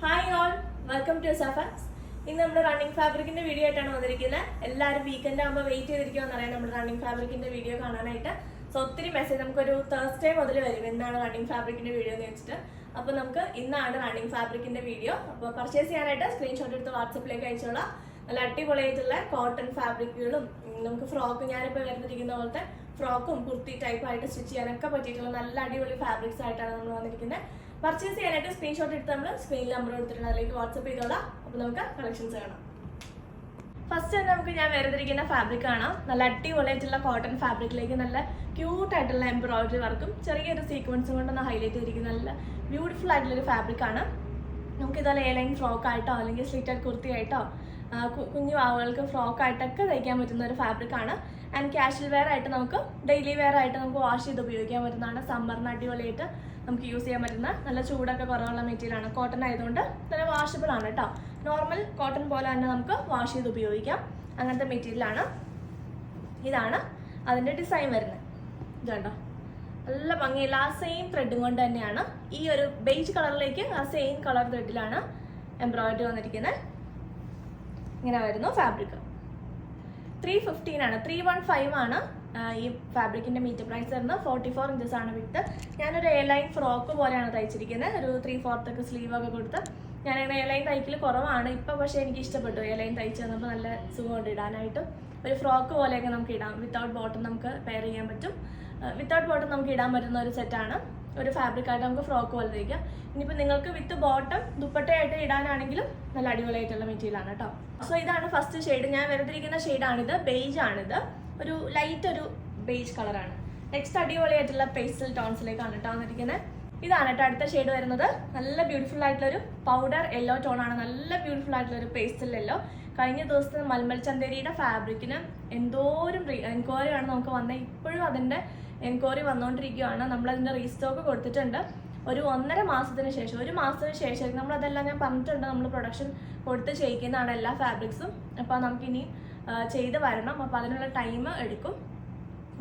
Hi all, welcome to Safa's. ഇന്ന് നമ്മൾ running ഫാബ്രിക്കിന്റെ video ആയിട്ടാണ് വന്നിരിക്കുന്നത്. എല്ലാവരും വീക്കെൻഡ് ആകുമ്പോൾ വെയിറ്റ് ചെയ്തിരിക്കുമെന്ന് അറിയാം നമ്മൾ റണ്ണിങ് ഫാബ്രിക്കിന്റെ വീഡിയോ കാണാനായിട്ട്. സോ ഒത്തിരി മെസ്സേജ് നമുക്കൊരു തേഴ്സ്ഡേ മുതൽ വരും എന്നാണ് റണ്ണിങ് ഫാബ്രിക്കിന്റെ വീഡിയോ എന്ന് വെച്ചിട്ട്. അപ്പോൾ നമുക്ക് ഇന്നാണ് റണ്ണിങ് ഫാബ്രിക്കിന്റെ വീഡിയോ. അപ്പോൾ പർച്ചേസ് ചെയ്യാനായിട്ട് സ്ക്രീൻഷോട്ട് എടുത്ത് വാട്സപ്പിലേക്ക് അയച്ചോളാം. നല്ല അടിപൊളിയായിട്ടുള്ള കോട്ടൺ ഫാബ്രിക്കുകളും നമുക്ക് ഫ്രോക്ക്, ഞാനിപ്പോൾ വരുന്നിരിക്കുന്ന പോലത്തെ ഫ്രോക്കും കുർത്തി ടൈപ്പായിട്ട് സ്റ്റിച്ച് ചെയ്യാനൊക്കെ പറ്റിയിട്ടുള്ള നല്ല അടിപൊളി ഫാബ്രിക്സ് ആയിട്ടാണ് നമ്മൾ വന്നിരിക്കുന്നത്. പർച്ചേസ് ചെയ്യാനായിട്ട് സ്ക്രീൻഷോട്ട് എടുത്ത് നമ്മൾ സ്ക്രീനിൽ നമ്പർ എടുത്തിട്ടുണ്ട്, അതിലേക്ക് വാട്സപ്പ് ചെയ്തോളാം. അപ്പോൾ നമുക്ക് കളക്ഷൻസ് കാണാം. ഫസ്റ്റ് തന്നെ നമുക്ക് ഞാൻ വരുന്നിരിക്കുന്ന ഫാബ്രിക് കാണാം. നല്ല അടിപൊളിയായിട്ടുള്ള കോട്ടൺ ഫാബ്രിക്കിലേക്ക് നല്ല ക്യൂട്ടായിട്ടുള്ള എംബ്രോയിഡറി വർക്കും ചെറിയൊരു സീക്വൻസും കൊണ്ടൊന്ന് ഹൈലൈറ്റ് ചെയ്തിരിക്കുന്ന നല്ല ബ്യൂട്ടിഫുൾ ആയിട്ടുള്ളൊരു ഫാബ്രിക്കാണ്. നമുക്കിതുപോലെ എ ലൈൻ ഫ്രോക്ക് ആയിട്ടോ അല്ലെങ്കിൽ സ്ലിറ്റഡ് കുർത്തി ആയിട്ടോ കുഞ്ഞു വാവുകൾക്ക് ഫ്രോക്ക് ആയിട്ടൊക്കെ തയ്ക്കാൻ പറ്റുന്ന ഒരു ഫാബ്രിക്കാണ്. ആൻഡ് ക്യാഷ്വൽ വെയർ ആയിട്ട് നമുക്ക് ഡെയിലി വെയർ ആയിട്ട് നമുക്ക് വാഷ് ചെയ്ത് ഉപയോഗിക്കാൻ പറ്റുന്നതാണ്. സമ്മറിന് അടിപൊളിയായിട്ട് നമുക്ക് യൂസ് ചെയ്യാൻ പറ്റുന്ന നല്ല ചൂടൊക്കെ കുറവുള്ള മെറ്റീരിയലാണ്. കോട്ടൺ ആയതുകൊണ്ട് നല്ല വാഷബിൾ ആണ് കേട്ടോ. നോർമൽ കോട്ടൺ പോലെ തന്നെ നമുക്ക് വാഷ് ചെയ്ത് ഉപയോഗിക്കാം. അങ്ങനത്തെ മെറ്റീരിയലാണ്. ഇതാണ് അതിൻ്റെ ഡിസൈൻ വരുന്നത്. ഇതുണ്ടോ, നല്ല ഭംഗിയുള്ള ആ സെയിം ത്രെഡും കൊണ്ട് തന്നെയാണ് ഈ ഒരു ബേജ് കളറിലേക്ക് ആ സെയിം കളർ ത്രെഡിലാണ് എംബ്രോയിഡറി വന്നിരിക്കുന്നത്. ഇങ്ങനെ വരുന്നു ഫാബ്രിക്. 315 ആണ്, 315 ആണ് ഈ ഫാബ്രിക്കിന്റെ മീറ്റർ പ്രൈസ് വരുന്നത്. 44 ഇഞ്ചസ് ആണ് വിട്ട്. ഞാനൊരു എ ലൈൻ ഫ്രോക്ക് പോലെയാണ് തയ്ച്ചിരിക്കുന്നത്. ഒരു 3/4 സ്ലീവ് ഒക്കെ കൊടുത്ത് ഞാനിങ്ങനെ എ ലൈൻ തയ്ക്കൽ കുറവാണ് ഇപ്പം, പക്ഷേ എനിക്ക് ഇഷ്ടപ്പെട്ടു. എ ലൈൻ തയ്ച്ച് തന്നപ്പോൾ നല്ല സുഖമുണ്ട് ഇടാനായിട്ടും. ഒരു ഫ്രോക്ക് പോലെയൊക്കെ നമുക്ക് ഇടാം. വിത്തൗട്ട് ബോട്ടം നമുക്ക് പെയർ ചെയ്യാൻ പറ്റും. വിത്തൗട്ട് ബോട്ടം നമുക്ക് ഇടാൻ പറ്റുന്ന ഒരു സെറ്റാണ്. ഒരു ഫാബ്രിക്കായിട്ട് നമുക്ക് ഫ്രോക്ക് പോലെ തയ്ക്കാം. ഇനിയിപ്പോൾ നിങ്ങൾക്ക് വിത്ത് ബോട്ടം ദുപ്പട്ടയായിട്ട് ഇടാനാണെങ്കിലും നല്ല അടിപൊളിയായിട്ടുള്ള മെറ്റീരിയലാണ് കേട്ടോ. സോ ഇതാണ് ഫസ്റ്റ് ഷെയ്ഡ്. ഞാൻ വരുത്തിരിക്കുന്ന ഷെയ്ഡാണിത്. ബേജ് ആണിത്. ഒരു ലൈറ്റ് ഒരു ബേജ് കളറാണ്. നെക്സ്റ്റ് അടിപൊളിയായിട്ടുള്ള പേസ്റ്റൽ ടോൺസിലേക്കാണ് കേട്ടോ വന്നിരിക്കുന്നത്. ഇതാണ് കേട്ടോ അടുത്ത ഷെയ്ഡ് വരുന്നത്. നല്ല ബ്യൂട്ടിഫുൾ ആയിട്ടുള്ളൊരു പൗഡർ യെല്ലോ ടോണാണ്. നല്ല ബ്യൂട്ടിഫുൾ ആയിട്ടുള്ളൊരു പേസ്റ്റൽ യെല്ലോ. കഴിഞ്ഞ ദിവസത്തെ മൽമൽ ചന്തേരിയുടെ ഫാബ്രിക്കിന് എന്തോരം എൻക്വയറിയാണ് നമുക്ക് വന്നത്. ഇപ്പോഴും അതിൻ്റെ എൻക്വയറി വന്നുകൊണ്ടിരിക്കുകയാണ്. നമ്മളതിൻ്റെ റീസ്റ്റോക്ക് കൊടുത്തിട്ടുണ്ട്. ഒരു 1.5 മാസത്തിന് ശേഷം, 1 മാസത്തിന് ശേഷം നമ്മളതെല്ലാം ഞാൻ പറഞ്ഞിട്ടുണ്ട്. നമ്മൾ പ്രൊഡക്ഷൻ കൊടുത്ത് ചെയ്യിക്കുന്നതാണ് എല്ലാ ഫാബ്രിക്സും. അപ്പോൾ നമുക്കിനി ചെയ്ത് വരണം. അപ്പോൾ അതിനുള്ള ടൈം എടുക്കും.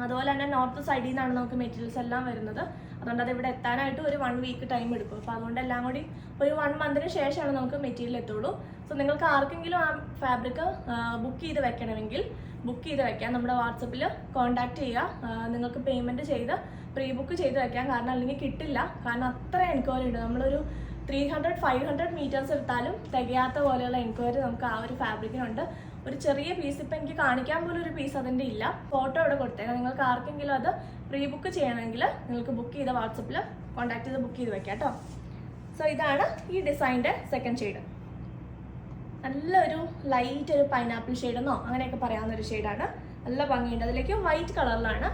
അതുപോലെ തന്നെ നോർത്ത് സൈഡിൽ നിന്നാണ് നമുക്ക് മെറ്റീരിയൽസ് എല്ലാം വരുന്നത്. അതുകൊണ്ട് അത് ഇവിടെ എത്താനായിട്ട് ഒരു 1 വീക്ക് ടൈം എടുക്കും. അപ്പോൾ അതുകൊണ്ട് എല്ലാം കൂടി ഒരു 1 മന്തിന് ശേഷമാണ് നമുക്ക് മെറ്റീരിയൽ എത്തുള്ളൂ. സോ നിങ്ങൾക്ക് ആർക്കെങ്കിലും ആ ഫാബ്രിക് ബുക്ക് ചെയ്ത് വെക്കണമെങ്കിൽ ബുക്ക് ചെയ്ത് വെക്കാം. നമ്മുടെ വാട്സപ്പിൽ കോൺടാക്ട് ചെയ്യുക. നിങ്ങൾക്ക് പേയ്മെൻറ്റ് ചെയ്ത് പ്രീ ബുക്ക് ചെയ്ത് വെക്കാം. കാരണം അല്ലെങ്കിൽ കിട്ടില്ല. കാരണം അത്ര എൻക്വയറി ഉണ്ട്. നമ്മളൊരു 300-500 മീറ്റേഴ്സ് എടുത്താലും തികയാത്ത പോലെയുള്ള എൻക്വയറി നമുക്ക് ആ ഒരു ഫാബ്രിക്കിനുണ്ട്. ഒരു ചെറിയ പീസ് ഇപ്പം എനിക്ക് കാണിക്കാൻ പോലും ഒരു പീസ് അതിൻ്റെ ഇല്ല. ഫോട്ടോ ഇവിടെ കൊടുത്തേക്കാം. നിങ്ങൾക്ക് ആർക്കെങ്കിലും അത് പ്രീ ബുക്ക് ചെയ്യണമെങ്കിൽ നിങ്ങൾക്ക് ബുക്ക് ചെയ്ത വാട്സപ്പിൽ കോൺടാക്ട് ചെയ്ത് ബുക്ക് ചെയ്ത് വെക്കാം കേട്ടോ. സോ ഇതാണ് ഈ ഡിസൈൻ്റെ സെക്കൻഡ് ഷെയ്ഡ്. നല്ലൊരു ലൈറ്റ് ഒരു പൈനാപ്പിൾ ഷെയ്ഡെന്നോ അങ്ങനെയൊക്കെ പറയാവുന്ന ഒരു ഷെയ്ഡാണ്. നല്ല ഭംഗിയുണ്ട്. അതിലേക്ക് വൈറ്റ് കളറിലാണ്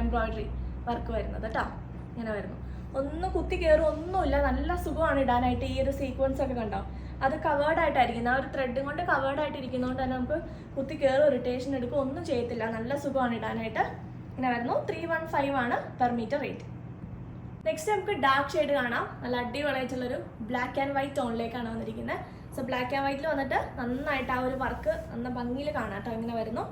എംബ്രോയിഡറി വർക്ക് വരുന്നത് കേട്ടോ. ഇങ്ങനെ വരുന്നു. ഒന്നും കുത്തി കയറും ഒന്നുമില്ല. നല്ല സുഖമാണ് ഇടാനായിട്ട്. ഈ ഒരു സീക്വൻസ് ഒക്കെ കണ്ടോ, അത് കവേർഡ് ആയിട്ടായിരിക്കുന്നത്. ആ ഒരു ത്രെഡും കൊണ്ട് കവേർഡ് ആയിട്ടിരിക്കുന്നതുകൊണ്ട് തന്നെ നമുക്ക് കുത്തി കയറും ഇറിറ്റേഷൻ എടുക്കും ഒന്നും ചെയ്യത്തില്ല. നല്ല സുഖമാണ് ഇടാനായിട്ട്. ഇങ്ങനെ വരുന്നു. 315 ആണ് പെർ മീറ്റർ റേറ്റ്. നെക്സ്റ്റ് നമുക്ക് ഡാർക്ക് ഷെയ്ഡ് കാണാം. നല്ല അടിപൊളിയായിട്ടുള്ളൊരു ബ്ലാക്ക് ആൻഡ് വൈറ്റ് ടോണിലേക്കാണ് വന്നിരിക്കുന്നത്. സോ ബ്ലാക്ക് ആൻഡ് വൈറ്റിൽ വന്നിട്ട് നന്നായിട്ട് ആ ഒരു വർക്ക് നല്ല ഭംഗിയിൽ കാണാം കേട്ടോ. ഇങ്ങനെ വരുന്നു.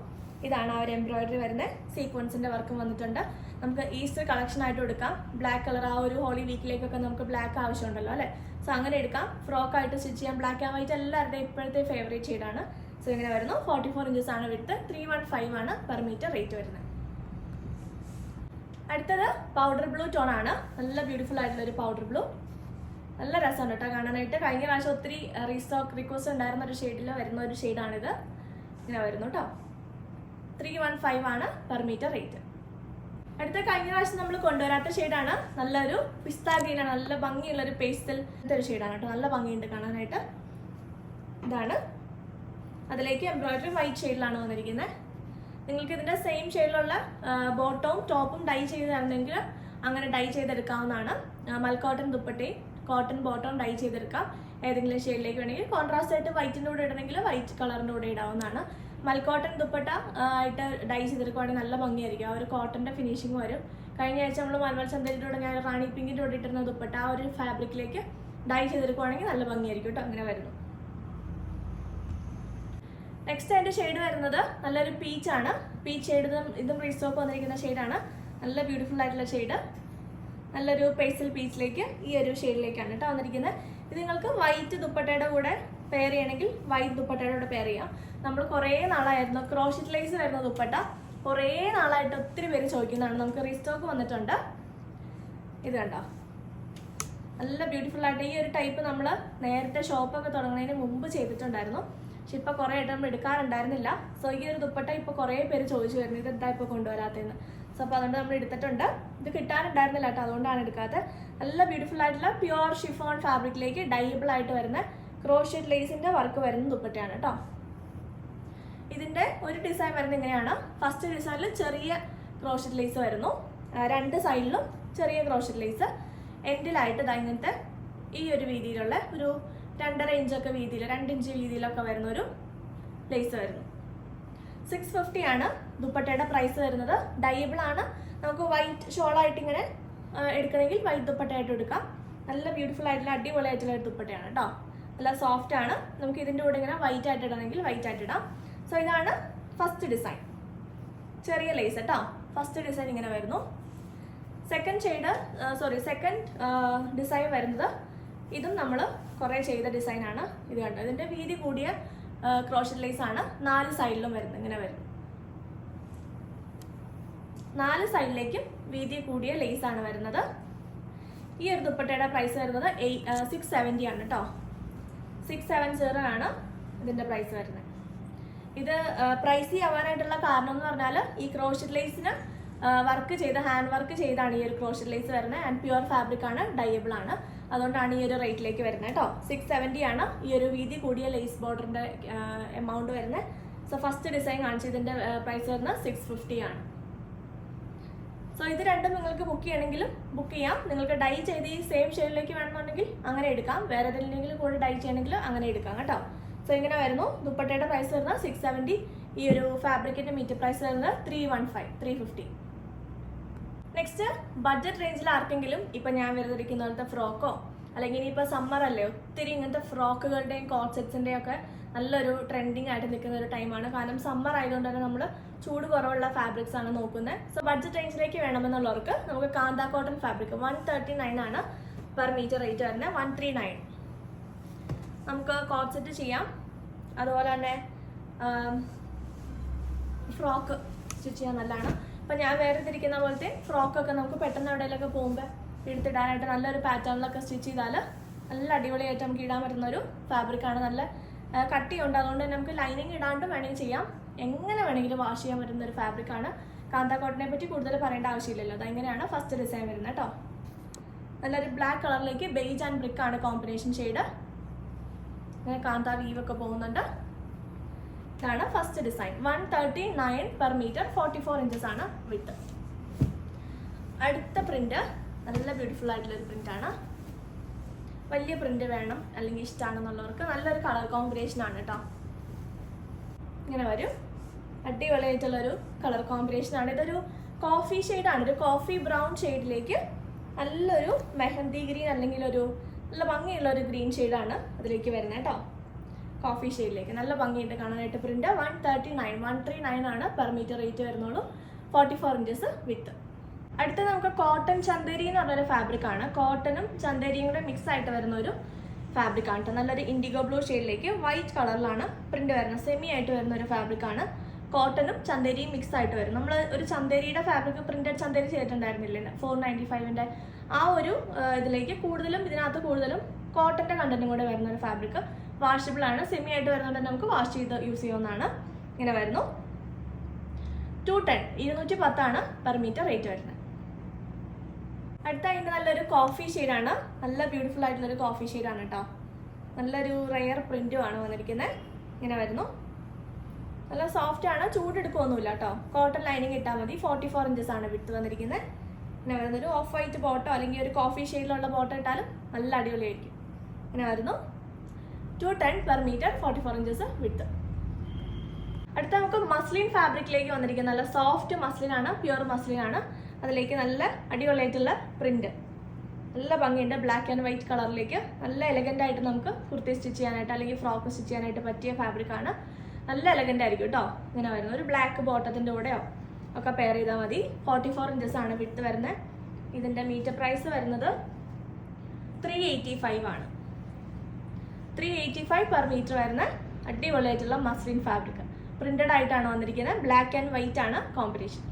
ഇതാണ് ആ ഒരു എംബ്രോയിഡറി വരുന്നത്. സീക്വൻസിൻ്റെ വർക്കും വന്നിട്ടുണ്ട്. നമുക്ക് ഈസ്റ്റർ കളക്ഷൻ ആയിട്ട് എടുക്കാം. ബ്ലാക്ക് കളർ ആ ഒരു ഹോളി വീക്കിലേക്കൊക്കെ നമുക്ക് ബ്ലാക്ക് ആവശ്യമുണ്ടല്ലോ അല്ലേ. സോ അങ്ങനെ എടുക്കാം. ഫ്രോക്ക് ആയിട്ട് സ്റ്റിച്ച് ചെയ്യാം. ബ്ലാക്ക് ആൻഡ് വൈറ്റ് എല്ലാവരുടെയും ഇപ്പോഴത്തെ ഫേവറേറ്റ് ഷെയ്ഡാണ്. സോ ഇങ്ങനെ വരുന്നു. 44 ഇഞ്ചസ് ആണ് വിട്ട്. 315 ആണ് പെർ മീറ്റർ റേറ്റ് വരുന്നത്. അടുത്തത് പൗഡർ ബ്ലൂ ടോൺ ആണ്. നല്ല ബ്യൂട്ടിഫുൾ ആയിട്ടുള്ളൊരു പൗഡർ ബ്ലൂ. നല്ല രസമുണ്ട് കേട്ടോ കാണാനായിട്ട്. കഴിഞ്ഞ പ്രാവശ്യം ഒത്തിരി റീസ്റ്റോക്ക് റിക്വസ്റ്റ് ഉണ്ടായിരുന്ന ഒരു ഷെയ്ഡിൽ വരുന്ന ഒരു ഷെയ്ഡാണിത്. ഇങ്ങനെ വരുന്നു കേട്ടോ. 315 ആണ് പെർ മീറ്റർ റേറ്റ്. അടുത്ത കഴിഞ്ഞ പ്രാവശ്യം നമ്മൾ കൊണ്ടുവരാത്ത ഷെയ്ഡാണ്. നല്ലൊരു പിസ്താ ഗ്രീനാണ്. നല്ല ഭംഗിയുള്ളൊരു പേസ്റ്റൽ ഒരു ഷെയ്ഡാണ് കേട്ടോ. നല്ല ഭംഗിയുണ്ട് കാണാനായിട്ട്. ഇതാണ്. അതിലേക്ക് എംബ്രോയിഡറി വൈറ്റ് ഷെയ്ഡിലാണ് വന്നിരിക്കുന്നത്. നിങ്ങൾക്ക് ഇതിൻ്റെ സെയിം ഷെയ്ഡിലുള്ള ബോട്ടവും ടോപ്പും ഡൈ ചെയ്ത് തരണമെങ്കിൽ അങ്ങനെ ഡൈ ചെയ്തെടുക്കാവുന്നതാണ്. മൽക്കോട്ടൺ ദുപ്പട്ടയും കോട്ടൺ ബോട്ടവും ഡൈ ചെയ്തെടുക്കാം. ഏതെങ്കിലും ഷെയ്ഡിലേക്ക് വേണമെങ്കിൽ കോൺട്രാസ്റ്റ് ആയിട്ട് വൈറ്റിൻ്റെ കൂടെ ഇടണമെങ്കിൽ വൈറ്റ് കളറിൻ്റെ കൂടെ ഇടാവുന്നതാണ്. മൽക്കോട്ടൺ ദുപ്പട്ട ആയിട്ട് ഡൈ ചെയ്തെടുക്കുവാണെങ്കിൽ നല്ല ഭംഗിയായിരിക്കും. ആ ഒരു കോട്ടൻ്റെ ഫിനിഷിങ് വരും. കഴിഞ്ഞ ആഴ്ച നമ്മൾ മൽമൽ ചന്തേരിയുടെ കൂടെ ഞാൻ റാണി പിങ്കിൻ്റെ കൂടെ ഇട്ടിരുന്ന ദുപ്പട്ട ആ ഒരു ഫാബ്രിക്കിലേക്ക് ഡൈ ചെയ്തെടുക്കുവാണെങ്കിൽ നല്ല ഭംഗിയായിരിക്കും കേട്ടോ. അങ്ങനെ വരുന്നു. നെക്സ്റ്റ് അതിൻ്റെ ഷെയ്ഡ് വരുന്നത് നല്ലൊരു പീച്ചാണ്. പീച്ച് ഷെയ്ഡ് ഇതും റീസ്റ്റോക്ക് വന്നിരിക്കുന്ന ഷെയ്ഡാണ്. നല്ല ബ്യൂട്ടിഫുൾ ആയിട്ടുള്ള ഷെയ്ഡ്. നല്ലൊരു പേസ്റ്റൽ പീച്ചിലേക്ക് ഈ ഒരു ഷെയ്ഡിലേക്കാണ് കേട്ടോ വന്നിരിക്കുന്നത്. ഇത് നിങ്ങൾക്ക് വൈറ്റ് ദുപ്പട്ടയുടെ കൂടെ പെയർ ചെയ്യണമെങ്കിൽ വൈറ്റ് ദുപ്പട്ടയുടെ കൂടെ പെയർ ചെയ്യാം. നമ്മൾ കുറേ നാളായിരുന്നു ക്രോഷറ്റ് ലേസ് വരുന്ന ദുപ്പട്ട കുറേ നാളായിട്ട് ഒത്തിരി പേര് ചോദിക്കുന്നതാണ്. നമുക്ക് റീസ്റ്റോക്ക് വന്നിട്ടുണ്ട്. ഇത് കണ്ടോ, നല്ല ബ്യൂട്ടിഫുൾ ആയിട്ട് ഈ ഒരു ടൈപ്പ് നമ്മൾ നേരത്തെ ഷോപ്പൊക്കെ തുടങ്ങുന്നതിന് മുമ്പ് ചെയ്തിട്ടുണ്ടായിരുന്നു. പക്ഷെ ഇപ്പോൾ കുറേ ആയിട്ട് നമ്മൾ എടുക്കാറുണ്ടായിരുന്നില്ല. സോ ഈ ഒരു ദുപ്പട്ട ഇപ്പോൾ കുറേ പേര് ചോദിച്ചു വരുന്നത് ഇതെന്താ ഇപ്പോൾ കൊണ്ടുവരാത്തതെന്ന്. സോ അപ്പോൾ അതുകൊണ്ട് നമ്മൾ എടുത്തിട്ടുണ്ട്. ഇത് കിട്ടാനുണ്ടായിരുന്നില്ല കേട്ടോ, അതുകൊണ്ടാണ് എടുക്കാത്തത്. നല്ല ബ്യൂട്ടിഫുൾ ആയിട്ടുള്ള പ്യുവർ ഷിഫോൺ ഫാബ്രിക്കിലേക്ക് ഡൈബിൾ ആയിട്ട് വരുന്ന ക്രോഷറ്റ് ലേസിൻ്റെ വർക്ക് വരുന്ന ദുപ്പട്ടയാണ് കേട്ടോ. ഇതിൻ്റെ ഒരു ഡിസൈൻ വരുന്നത് ഇങ്ങനെയാണ്. ഫസ്റ്റ് ഡിസൈനിൽ ചെറിയ ക്രോഷറ്റ് ലേസ് വരുന്നു, രണ്ട് സൈഡിലും ചെറിയ ക്രോഷറ്റ് ലേസ്, എൻഡിലായിട്ട് ഇതാ ഇങ്ങനത്തെ ഈ ഒരു വീതിയിലുള്ള ഒരു 2.5 ഇഞ്ചൊക്കെ വീതിയിൽ 2 ഇഞ്ച് വീതിയിലൊക്കെ വരുന്ന ഒരു ലേസ് വരുന്നു. 650 ആണ് ദുപ്പട്ടയുടെ പ്രൈസ് വരുന്നത്. ഡൈബിൾ ആണ്. നമുക്ക് വൈറ്റ് ഷോളായിട്ട് ഇങ്ങനെ എടുക്കണമെങ്കിൽ വൈറ്റ് ദുപ്പട്ടയായിട്ട് എടുക്കാം. നല്ല ബ്യൂട്ടിഫുൾ ആയിട്ടുള്ള അടിപൊളിയായിട്ടുള്ള ഒരു ദുപ്പട്ടയാണ് കേട്ടോ. നല്ല സോഫ്റ്റ് ആണ്. നമുക്ക് ഇതിൻ്റെ കൂടെ ഇങ്ങനെ വൈറ്റ് ആയിട്ട് ഇടണമെങ്കിൽ വൈറ്റ് ആയിട്ട് ഇടാം. സോ ഇതാണ് ഫസ്റ്റ് ഡിസൈൻ, ചെറിയ ലേസ് കേട്ടോ. ഫസ്റ്റ് ഡിസൈൻ ഇങ്ങനെ വരുന്നു. സെക്കൻഡ് ഡിസൈൻ വരുന്നത് ഇതും നമ്മൾ കുറേ ചെയ്ത ഡിസൈനാണ്. ഇത് കണ്ടോ, ഇതിൻ്റെ വീതി കൂടിയ ക്രോഷറ്റ് ലേസ് ആണ്. 4 സൈഡിലും വരുന്നത് ഇങ്ങനെ വരുന്നു. 4 സൈഡിലേക്കും വീതി കൂടിയ ലേസ് ആണ് വരുന്നത്. ഈ ഒരു ദുപ്പട്ടയുടെ പ്രൈസ് വരുന്നത് 670 ആണ് കേട്ടോ. 670 ആണ് ഇതിൻ്റെ പ്രൈസ് വരുന്നത്. ഇത് പ്രൈസി ആവാനായിട്ടുള്ള കാരണം എന്ന് പറഞ്ഞാൽ ഈ ക്രോഷറ്റ് ലേസിന് വർക്ക് ചെയ്ത് ഹാൻഡ് വർക്ക് ചെയ്താണ് ഈ ഒരു ക്രോഷറ്റ് ലേസ് വരുന്നത്. ആൻഡ് പ്യുവർ ഫാബ്രിക് ആണ്, ഡൈബിൾ ആണ്. അതുകൊണ്ടാണ് ഈ ഒരു റേറ്റിലേക്ക് വരുന്നത് കേട്ടോ. 670 ആണ് ഈ ഒരു വീതി കൂടിയ ലേസ് ബോർഡറിൻ്റെ എമൗണ്ട് വരുന്നത്. സോ ഫസ്റ്റ് ഡിസൈൻ കാണിച്ചതിൻ്റെ പ്രൈസ് വരുന്നത് 650 ആണ്. സോ ഇത് രണ്ടും നിങ്ങൾക്ക് ബുക്ക് ചെയ്യണമെങ്കിലും ബുക്ക് ചെയ്യാം. നിങ്ങൾക്ക് ഡൈ ചെയ്ത് ഈ സെയിം ഷെയ്ഡിലേക്ക് വേണമെന്നുണ്ടെങ്കിൽ അങ്ങനെ എടുക്കാം. വേറെ ഏതെങ്കിലും കൂടെ ഡൈ ചെയ്യണമെങ്കിൽ അങ്ങനെ എടുക്കാം കേട്ടോ. സോ ഇങ്ങനെ വരുന്നു. ദുപ്പട്ടയുടെ പ്രൈസ് വരുന്നത് 670. ഈ ഒരു ഫാബ്രിക്കിൻ്റെ മീറ്റർ പ്രൈസ് വരുന്നത് 350. നെക്സ്റ്റ് ബഡ്ജറ്റ് റേഞ്ചിൽ ആർക്കെങ്കിലും ഇപ്പം ഞാൻ വെറുതെയിരിക്കുന്ന പോലത്തെ ഫ്രോക്കോ അല്ലെങ്കിൽ ഇനിയിപ്പോൾ സമ്മർ അല്ലേ, ഒത്തിരി ഇങ്ങനത്തെ ഫ്രോക്കുകളുടെയും കോട്ട് സെറ്റ്സിൻ്റെയും ഒക്കെ നല്ലൊരു ട്രെൻഡിങ് ആയിട്ട് നിൽക്കുന്ന ഒരു ടൈമാണ്. കാരണം സമ്മർ ആയതുകൊണ്ട് തന്നെ നമ്മൾ ചൂട് കുറവുള്ള ഫാബ്രിക്സ് ആണ് നോക്കുന്നത്. സോ ബഡ്ജറ്റ് റേഞ്ചിലേക്ക് വേണമെന്നുള്ളവർക്ക് നമുക്ക് കാന്ത കോട്ടൺ ഫാബ്രിക് 139 ആണ് പെർ മീറ്റർ റേറ്റ് വരുന്നത്. 139 നമുക്ക് കോട്ട് സെറ്റ് ചെയ്യാം. അതുപോലെ തന്നെ ഫ്രോക്ക് സ്റ്റിച്ച് ചെയ്യാൻ നല്ലതാണ്. അപ്പം ഞാൻ വേറെ തിരിക്കുന്ന പോലത്തെ ഫ്രോക്കൊക്കെ നമുക്ക് പെട്ടെന്ന് എവിടെയെങ്കിലൊക്കെ പോകുമ്പോൾ എടുത്തിടാനായിട്ട് നല്ലൊരു പാറ്റേണിലൊക്കെ സ്റ്റിച്ച് ചെയ്താൽ നല്ല അടിപൊളിയായിട്ട് നമുക്ക് ഇടാൻ പറ്റുന്ന ഒരു ഫാബ്രിക്കാണ്. നല്ല കട്ടിയുണ്ട്, അതുകൊണ്ട് തന്നെ നമുക്ക് ലൈനിങ് ഇടാണ്ട് വേണമെങ്കിൽ ചെയ്യാം. എങ്ങനെ വേണമെങ്കിലും വാഷ് ചെയ്യാൻ പറ്റുന്ന ഒരു ഫാബ്രിക്കാണ്. കാന്ത കോട്ടനെ പറ്റി കൂടുതൽ പറയേണ്ട ആവശ്യമില്ലല്ലോ. അതെങ്ങനെയാണ് ഫസ്റ്റ് ഡിസൈൻ വരുന്നത് കേട്ടോ. നല്ലൊരു ബ്ലാക്ക് കളറിലേക്ക് ബേജ് ആൻഡ് ബ്രിക്ക് ആണ് കോമ്പിനേഷൻ ഷെയ്ഡ്. അങ്ങനെ കാന്ത വീവൊക്കെ പോകുന്നുണ്ട്. ഇതാണ് first design. 139 per metre, 44 inches ആണ് വിഡ്ത്ത്. അടുത്ത പ്രിന്റ് നല്ല ബ്യൂട്ടിഫുൾ ആയിട്ടുള്ളൊരു പ്രിന്റാണ്. വലിയ പ്രിന്റ് വേണം അല്ലെങ്കിൽ ഇഷ്ടമാണെന്നുള്ളവർക്ക് നല്ലൊരു കളർ കോമ്പിനേഷൻ ആണ് കേട്ടോ. ഇങ്ങനെ വരും. അടിപൊളിയായിട്ടുള്ളൊരു കളർ കോമ്പിനേഷൻ ആണ്. ഇതൊരു കോഫി ഷെയ്ഡാണ്. ഒരു കോഫി ബ്രൗൺ ഷെയ്ഡിലേക്ക് നല്ലൊരു മെഹന്തി ഗ്രീൻ അല്ലെങ്കിൽ ഒരു നല്ല ഭംഗിയുള്ള ഒരു ഗ്രീൻ ഷെയ്ഡാണ് അതിലേക്ക് വരുന്നത് കേട്ടോ. കോഫി ഷെയ്ഡിലേക്ക് നല്ല ഭംഗിയുണ്ട് കാണാനായിട്ട്. പ്രിന്റ് 139 ആണ് പെർ മീറ്റർ റേറ്റ് വരുന്നുള്ളൂ. 44 ഇഞ്ചസ് വിത്ത്. അടുത്ത നമുക്ക് കോട്ടൺ ചന്തേരി എന്ന് പറഞ്ഞൊരു ഫാബ്രിക് ആണ്. കോട്ടണും ചന്തേരിയും കൂടെ മിക്സ് ആയിട്ട് വരുന്ന ഒരു ഫാബ്രിക് ആണ് കേട്ടോ. നല്ലൊരു ഇൻഡിഗോ ബ്ലൂ ഷെയ്ഡിലേക്ക് വൈറ്റ് കളറിലാണ് പ്രിന്റ് വരുന്നത്. സെമി ആയിട്ട് വരുന്ന ഒരു ഫാബ്രിക് ആണ്. കോട്ടണും ചന്തേരിയും മിക്സ് ആയിട്ട് വരും. നമ്മൾ ഒരു ചന്തേരിയുടെ ഫാബ്രിക് പ്രിന്റഡ് ചന്തേരി ചെയ്തിട്ടുണ്ടായിരുന്നില്ലേ 495ന്റെ ആ ഒരു ഇതിലേക്ക് ഇതിനകത്ത് കൂടുതലും കോട്ടന്റെ കണ്ടന്റും കൂടെ വരുന്ന ഒരു ഫാബ്രിക്. വാഷബിൾ ആണ്. സെമി ആയിട്ട് വരുന്നതുകൊണ്ട് നമുക്ക് വാഷ് ചെയ്ത് യൂസ് ചെയ്യാവുന്നതാണ്. ഇങ്ങനെ വരുന്നു. 210 ആണ് പെർ മീറ്റർ റേറ്റ് വരുന്നത്. അടുത്ത അതിൻ്റെ നല്ലൊരു കോഫി ഷെയ്ഡാണ്. നല്ല ബ്യൂട്ടിഫുൾ ആയിട്ടുള്ളൊരു കോഫി ഷെയ്ഡാണ് കേട്ടോ. നല്ലൊരു റെയർ പ്രിന്റും ആണ് വന്നിരിക്കുന്നത്. ഇങ്ങനെ വരുന്നു. നല്ല സോഫ്റ്റ് ആണ്, ചൂടെടുക്കുകയൊന്നുമില്ല കേട്ടോ. കോട്ടൺ ലൈനിങ് ഇട്ടാൽ മതി. 44 ഇഞ്ചസ് ആണ് വിട്ട് വന്നിരിക്കുന്നത്. ഇങ്ങനെ വരുന്നൊരു ഓഫ് വൈറ്റ് ബോട്ടോ അല്ലെങ്കിൽ ഒരു കോഫി ഷെയ്ഡിലുള്ള ബോട്ടോ ഇട്ടാലും നല്ല അടിപൊളിയായിരിക്കും. ഇങ്ങനെ വരുന്നു. 210 പെർ മീറ്റർ, 44 ഇഞ്ചസ് വിട്ട്. അടുത്ത നമുക്ക് മസ്ലിൻ ഫാബ്രിക്കിലേക്ക് വന്നിരിക്കുന്ന നല്ല സോഫ്റ്റ് മസ്ലിൻ ആണ്, പ്യുവർ മസ്ലിൻ ആണ്. അതിലേക്ക് നല്ല അടിപൊളിയായിട്ടുള്ള പ്രിന്റ്, നല്ല ഭംഗിയുണ്ട്. ബ്ലാക്ക് ആൻഡ് വൈറ്റ് കളറിലേക്ക് നല്ല എലഗൻ്റ് ആയിട്ട് നമുക്ക് കുർത്തി സ്റ്റിച്ച് ചെയ്യാനായിട്ട് അല്ലെങ്കിൽ ഫ്രോക്ക് സ്റ്റിച്ച് ചെയ്യാനായിട്ട് പറ്റിയ ഫാബ്രിക് ആണ്. നല്ല എലഗൻ്റ് ആയിരിക്കും കേട്ടോ. ഇങ്ങനെ വരുന്നത് ഒരു ബ്ലാക്ക് ബോട്ടത്തിൻ്റെ കൂടെയോ ഒക്കെ പെയർ ചെയ്താൽ മതി. 44 ഇഞ്ചസ് ആണ് വിട്ട് വരുന്നത്. ഇതിൻ്റെ മീറ്റർ പ്രൈസ് വരുന്നത് 385 ആണ്. 385 പെർ മീറ്റർ വരുന്ന അടിപൊളിയായിട്ടുള്ള മസ്ലിൻ ഫാബ്രിക്. പ്രിന്റഡ് ആയിട്ടാണ് വന്നിരിക്കുന്നത്. ബ്ലാക്ക് ആൻഡ് വൈറ്റ് ആണ് കോമ്പിനേഷൻ.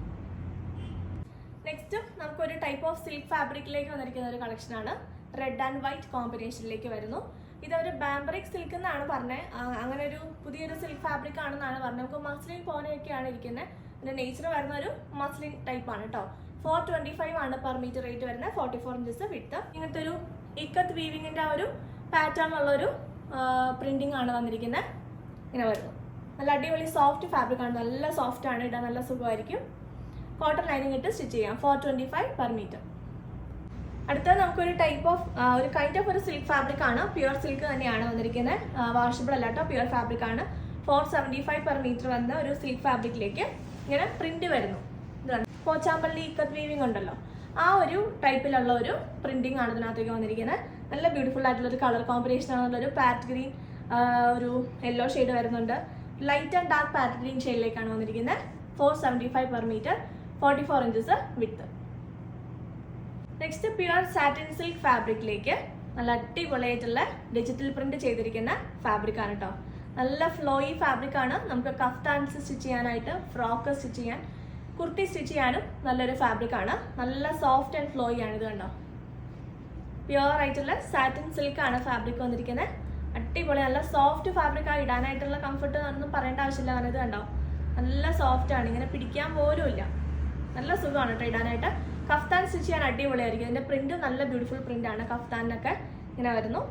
നെക്സ്റ്റ് നമുക്കൊരു ടൈപ്പ് ഓഫ് സിൽക്ക് ഫാബ്രിക്കിലേക്ക് വന്നിരിക്കുന്ന ഒരു കളക്ഷനാണ്. റെഡ് ആൻഡ് വൈറ്റ് കോമ്പിനേഷനിലേക്ക് വരുന്നു. ഇതൊരു ബാംബറിക് സിൽക്ക് എന്നാണ് പറഞ്ഞത്. അങ്ങനെ ഒരു പുതിയൊരു സിൽക്ക് ഫാബ്രിക് ആണെന്നാണ് പറഞ്ഞത്. നമുക്ക് മസ്ലിൻ പോലെയൊക്കെയാണ് ഇരിക്കുന്നത്. ഇതിന്റെ നേച്ചർ വരുന്ന ഒരു മസ്ലിൻ ടൈപ്പ് ആണ് കേട്ടോ. 425 ആണ് പെർ മീറ്റർ റേറ്റ് വരുന്നത്. 44 ഇഞ്ചസ് വിഡ്ത്ത്. ഇങ്ങനത്തെ ഒരു ഇക്കത്ത് വീവിങ്ങിന്റെ ആ ഒരു പാറ്റേൺ ഉള്ള ഒരു പ്രിന്റിംഗ് ആണ് വന്നിരിക്കുന്നത്. ഇങ്ങനെ വരുന്നു. നല്ല അടിപൊളി സോഫ്റ്റ് ഫാബ്രിക് ആണ്. നല്ല സോഫ്റ്റ് ആണ്, ഇടാൻ നല്ല സുഖമായിരിക്കും. കോട്ടൺ ലൈനിങ് ഇട്ട് സ്റ്റിച്ച് ചെയ്യാം. 425 പെർ മീറ്റർ. അടുത്തത് നമുക്കൊരു ടൈപ്പ് ഓഫ് ഒരു കൈൻഡ് ഓഫ് ഒരു സിൽക്ക് ഫാബ്രിക് ആണ്. പ്യുവർ സിൽക്ക് തന്നെയാണ് വന്നിരിക്കുന്നത്. വാഷബിൾ അല്ല കേട്ടോ, പ്യുവർ ഫാബ്രിക് ആണ്. 475 പെർ മീറ്റർ വന്ന ഒരു സിൽക്ക് ഫാബ്രിക്കിലേക്ക് ഇങ്ങനെ പ്രിന്റ് വരുന്നു. ഇതാണ് പോച്ചാമ്പള്ളി ഇക്കത്ത് വീവിംഗ് ഉണ്ടല്ലോ, ആ ഒരു ടൈപ്പിലുള്ള ഒരു പ്രിന്റിംഗ് ആണ് ഇതിനകത്തേക്ക് വന്നിരിക്കുന്നത്. നല്ല ബ്യൂട്ടിഫുൾ ആയിട്ടുള്ള ഒരു കളർ കോമ്പിനേഷൻ ആണുള്ളൊരു പാറ്റ് ഗ്രീൻ, ഒരു യെല്ലോ ഷെയ്ഡ് വരുന്നുണ്ട്. Light and dark pat green ഷെയ്ഡിലേക്കാണ് വന്നിരിക്കുന്നത്. 475 per metre, 44 inches width. Next pure satin silk ഫാബ്രിക്കിലേക്ക് നല്ല അടിപൊളിയായിട്ടുള്ള ഡിജിറ്റൽ പ്രിന്റ് ചെയ്തിരിക്കുന്ന ഫാബ്രിക് ആണ് കേട്ടോ. നല്ല ഫ്ലോയി ഫാബ്രിക് ആണ്. നമുക്ക് കഫ്താൻസ് സ്റ്റിച്ച് ചെയ്യാനായിട്ട്, ഫ്രോക്ക് സ്റ്റിച്ച് ചെയ്യാൻ, കുർത്തി സ്റ്റിച്ച് ചെയ്യാനും നല്ലൊരു ഫാബ്രിക് ആണ്. നല്ല സോഫ്റ്റ് ആൻഡ് ഫ്ലോയി ആണ്. ഇത് കണ്ടോ, പ്യുവർ ആയിട്ടുള്ള സാറ്റിൻ സിൽക്ക് ആണ് ഫാബ്രിക് വന്നിരിക്കുന്നത്. അടിപൊളി നല്ല സോഫ്റ്റ് ഫാബ്രിക് ആണ്. ഇടാനായിട്ടുള്ള കംഫർട്ട് ഒന്നും പറയേണ്ട ആവശ്യമില്ല. കാരണം ഇത് കണ്ടോ, നല്ല സോഫ്റ്റ് ആണ്. ഇങ്ങനെ പിടിക്കാൻ പോലും ഇല്ല. നല്ല സുഖമാണ് കേട്ടോ ഇടാനായിട്ട്. കഫ്താൻ സ്റ്റിച്ച് ചെയ്യാൻ അടിപൊളിയായിരിക്കും. ഇതിന്റെ പ്രിന്റ് നല്ല ബ്യൂട്ടിഫുൾ പ്രിന്റ് ആണ്. കഫ്താനൊക്കെ ഇങ്ങനെ വരുന്നു.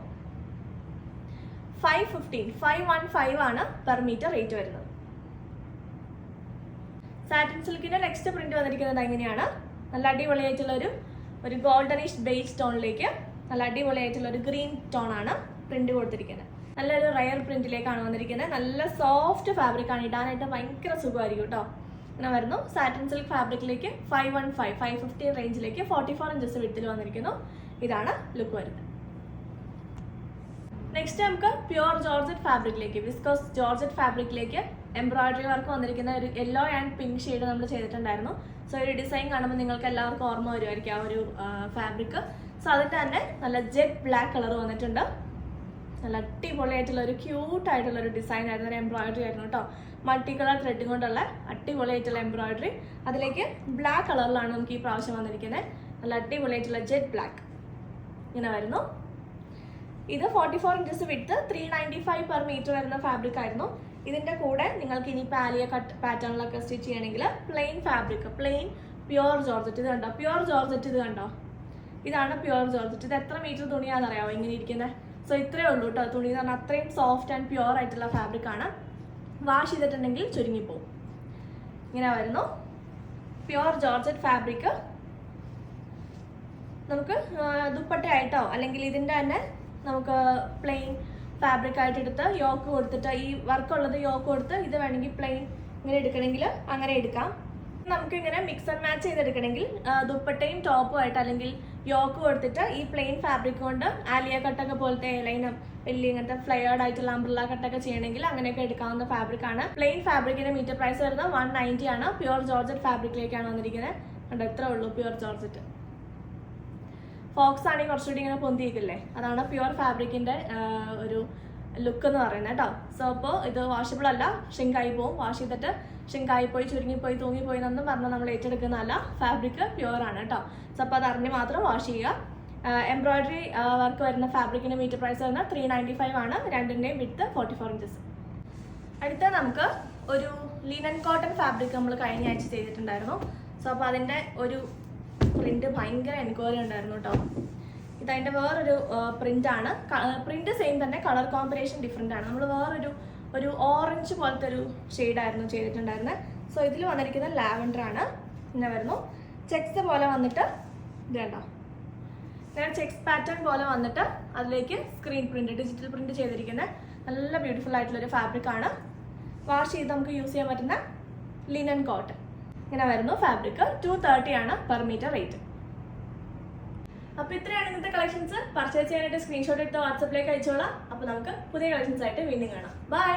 515 ആണ് പെർ മീറ്റർ റേറ്റ് വരുന്നത്. സാറ്റിൻ സിൽക്കിന്റെ നെക്സ്റ്റ് പ്രിന്റ് വന്നിരിക്കുന്നത് എങ്ങനെയാണ്? നല്ല അടിപൊളിയായിട്ടുള്ള ഒരു ഗോൾഡനിഷ് ബേജ് ടോണിലേക്ക് നല്ല അടിപൊളിയായിട്ടുള്ള ഒരു ഗ്രീൻ ടോൺ ആണ് പ്രിന്റ് കൊടുത്തിരിക്കുന്നത്. നല്ലൊരു റയർ പ്രിന്റിലേക്കാണ് വന്നിരിക്കുന്നത്. നല്ല സോഫ്റ്റ് ഫാബ്രിക് ആണ്. ഇടാനായിട്ട് ഭയങ്കര സുഖമായിരിക്കും കേട്ടോ. ഇങ്ങനെ വരുന്നു. സാറ്റിൻ സിൽക്ക് ഫാബ്രിക്കിലേക്ക് 515 റേഞ്ചിലേക്ക് 44 ഇഞ്ചസ് വിഡ്ത്തിൽ വന്നിരിക്കുന്നു. ഇതാണ് ലുക്ക് വരുന്നത്. നെക്സ്റ്റ് നമുക്ക് പ്യുവർ ജോർജറ്റ് ഫാബ്രിക്കിലേക്ക്, വിസ്കോസ് ജോർജറ്റ് ഫാബ്രിക്കിലേക്ക് എംബ്രോയിഡറി വർക്ക് വന്നിരിക്കുന്ന ഒരു യെല്ലോ ആൻഡ് പിങ്ക് ഷെയ്ഡ് നമ്മൾ ചെയ്തിട്ടുണ്ടായിരുന്നു. സോ ഒരു ഡിസൈൻ കാണുമ്പോൾ നിങ്ങൾക്ക് എല്ലാവർക്കും ഓർമ്മ വരുമായിരിക്കും ആ ഒരു ഫാബ്രിക്. സോ അതിൻ്റെ തന്നെ നല്ല ജെറ്റ് ബ്ലാക്ക് കളർ വന്നിട്ടുണ്ട്. നല്ല അടിപൊളിയായിട്ടുള്ള ഒരു ക്യൂട്ടായിട്ടുള്ള ഒരു ഡിസൈൻ ആയിരുന്നു. ഒരു എംബ്രോയിഡറി ആയിരുന്നു കേട്ടോ. മൾട്ടി കളർ ത്രെഡ് കൊണ്ടുള്ള അടിപൊളിയായിട്ടുള്ള എംബ്രോയിഡറി. അതിലേക്ക് ബ്ലാക്ക് കളറിലാണ് നമുക്ക് ഈ പ്രാവശ്യം വന്നിരിക്കുന്നത്. നല്ല അടിപൊളിയായിട്ടുള്ള ജെറ്റ് ബ്ലാക്ക് ഇങ്ങനെ വരുന്നു. ഇത് 44 ഇഞ്ചസ് വിഡ്ത്ത്, 395 പെർ മീറ്റർ വരുന്ന ഫാബ്രിക് ആയിരുന്നു. ഇതിന്റെ കൂടെ നിങ്ങൾക്ക് ഇനി പാലിയ കട്ട് പാറ്റേണിലൊക്കെ സ്റ്റിച്ച് ചെയ്യണമെങ്കിൽ plain fabric, plain pure georgette. ഇത് കണ്ടോ, പ്യുവർ ജോർജറ്റ്. ഇത് കണ്ടോ, ഇതാണ് പ്യുവർ ജോർജറ്റ്. ഇത് എത്ര മീറ്റർ തുണിയാണെന്ന് അറിയാമോ ഇങ്ങനെ ഇരിക്കുന്നത്? സോ ഇത്രയേ ഉള്ളൂ കേട്ടോ തുണി എന്ന് പറഞ്ഞാൽ. അത്രയും സോഫ്റ്റ് ആൻഡ് പ്യുവർ ആയിട്ടുള്ള ഫാബ്രിക് ആണ്. വാഷ് ചെയ്തിട്ടുണ്ടെങ്കിൽ ചുരുങ്ങിപ്പോവും. ഇങ്ങനെ വരുന്നു പ്യുവർ ജോർജറ്റ് ഫാബ്രിക്. നമുക്ക് ദുപ്പട്ടയായിട്ടോ അല്ലെങ്കിൽ ഇതിൻ്റെ തന്നെ നമുക്ക് പ്ലെയിൻ ഫാബ്രിക് ആയിട്ട് എടുത്ത് യോക്ക് കൊടുത്തിട്ട്, ഈ വർക്കുള്ളത് യോക്ക് കൊടുത്ത്, ഇത് വേണമെങ്കിൽ പ്ലെയിൻ ഇങ്ങനെ എടുക്കണമെങ്കിൽ അങ്ങനെ എടുക്കാം. നമുക്ക് ഇങ്ങനെ മിക്സ് ആൻഡ് മാച്ച് ചെയ്തെടുക്കണമെങ്കിൽ ദുപ്പട്ടയും ടോപ്പും ആയിട്ട് അല്ലെങ്കിൽ യോക്ക് കൊടുത്തിട്ട് ഈ പ്ലെയിൻ ഫാബ്രിക് കൊണ്ട് ആലിയ കട്ടൊക്കെ പോലത്തെ ലൈനും വലിയ ഇങ്ങനത്തെ ഫ്ലെയർഡ് ആയിട്ടുള്ള അംബ്രല്ല കട്ടൊക്കെ ചെയ്യണമെങ്കിൽ അങ്ങനെയൊക്കെ എടുക്കാവുന്ന ഫാബ്രിക് ആണ്. പ്ലെയിൻ ഫാബ്രിക്കിന്റെ മീറ്റർ പ്രൈസ് വരുന്നത് 190 ആണ്. പ്യുവർ ജോർജറ്റ് ഫാബ്രിക്കിലേക്കാണ് വന്നിരിക്കുന്നത്. കണ്ടോ, എത്ര ഉള്ളൂ പ്യുവർ ജോർജറ്റ്. ഫോക്സ് ആണെങ്കിൽ കുറച്ചുകൂടി ഇങ്ങനെ പൊന്തിയിക്കില്ലേ, അതാണ് പ്യുവർ ഫാബ്രിക്കിന്റെ ഒരു ലുക്ക് എന്ന് പറയുന്നത് കേട്ടോ. സോ അപ്പോൾ ഇത് വാഷബിൾ അല്ല, ഷ്രിങ്കായി പോവും. വാഷ് ചെയ്തിട്ട് ഷ്രിങ്കായി പോയി, ചുരുങ്ങിപ്പോയി, തൂങ്ങിപ്പോയി എന്നൊന്നും പറഞ്ഞാൽ നമ്മൾ ഏറ്റെടുക്കുന്നതല്ല. ഫാബ്രിക് പ്യുവർ ആണ് കേട്ടോ. സോ അപ്പോൾ അത് അറിഞ്ഞ് മാത്രം വാഷ് ചെയ്യുക. എംബ്രോയിഡറി വർക്ക് വരുന്ന ഫാബ്രിക്കിന്റെ മീറ്റർ പ്രൈസ് വരുന്നത് 395 ആണ്. രണ്ടിൻ്റെയും വിഡ്ത്ത് 44 ഇഞ്ചസ്. അടുത്ത നമുക്ക് ഒരു ലിനൻ കോട്ടൺ ഫാബ്രിക് നമ്മൾ കഴിഞ്ഞ ആഴ്ച ചെയ്തിട്ടുണ്ടായിരുന്നു. സോ അപ്പോൾ അതിൻ്റെ ഒരു പ്രിന്റ് ഭയങ്കര എൻക്വയറി ഉണ്ടായിരുന്നു കേട്ടോ. ഇതതിൻ്റെ വേറൊരു പ്രിന്റാണ്. പ്രിന്റ് സെയിം തന്നെ, കളർ കോമ്പിനേഷൻ ഡിഫറെൻ്റ് ആണ്. നമ്മൾ ഒരു ഓറഞ്ച് പോലത്തെ ഒരു ഷെയ്ഡായിരുന്നു ചെയ്തിട്ടുണ്ടായിരുന്നത്. സോ ഇതിൽ വന്നിരിക്കുന്നത് ലാവൻഡർ ആണ്. ഇങ്ങനെ വരുന്നു. ചെക്സ് പോലെ വന്നിട്ട് ഇത് കണ്ടോ, ഇങ്ങനെ ചെക്സ് പാറ്റേൺ പോലെ വന്നിട്ട് അതിലേക്ക് സ്ക്രീൻ പ്രിന്റ്, ഡിജിറ്റൽ പ്രിന്റ് ചെയ്തിരിക്കുന്ന നല്ല ബ്യൂട്ടിഫുൾ ആയിട്ടുള്ളൊരു ഫാബ്രിക് ആണ്. വാഷ് ചെയ്ത് നമുക്ക് യൂസ് ചെയ്യാൻ പറ്റുന്ന ലിനൻ കോട്ടൺ ഇങ്ങനെ വരുന്നു. ഫാബ്രിക് 230 ആണ് പെർ മീറ്റർ റേറ്റ്. അപ്പോൾ ഇത്രയാണ് ഇന്നത്തെ കളക്ഷൻസ്. പർച്ചേസ് ചെയ്യാനായിട്ട് സ്ക്രീൻഷോട്ട് എടുത്ത് വാട്സപ്പിലേക്ക് അയച്ചോളാം. അപ്പോൾ നമുക്ക് പുതിയ കളക്ഷൻസ് ആയിട്ട് വീണ്ടും കാണാം. ബൈ.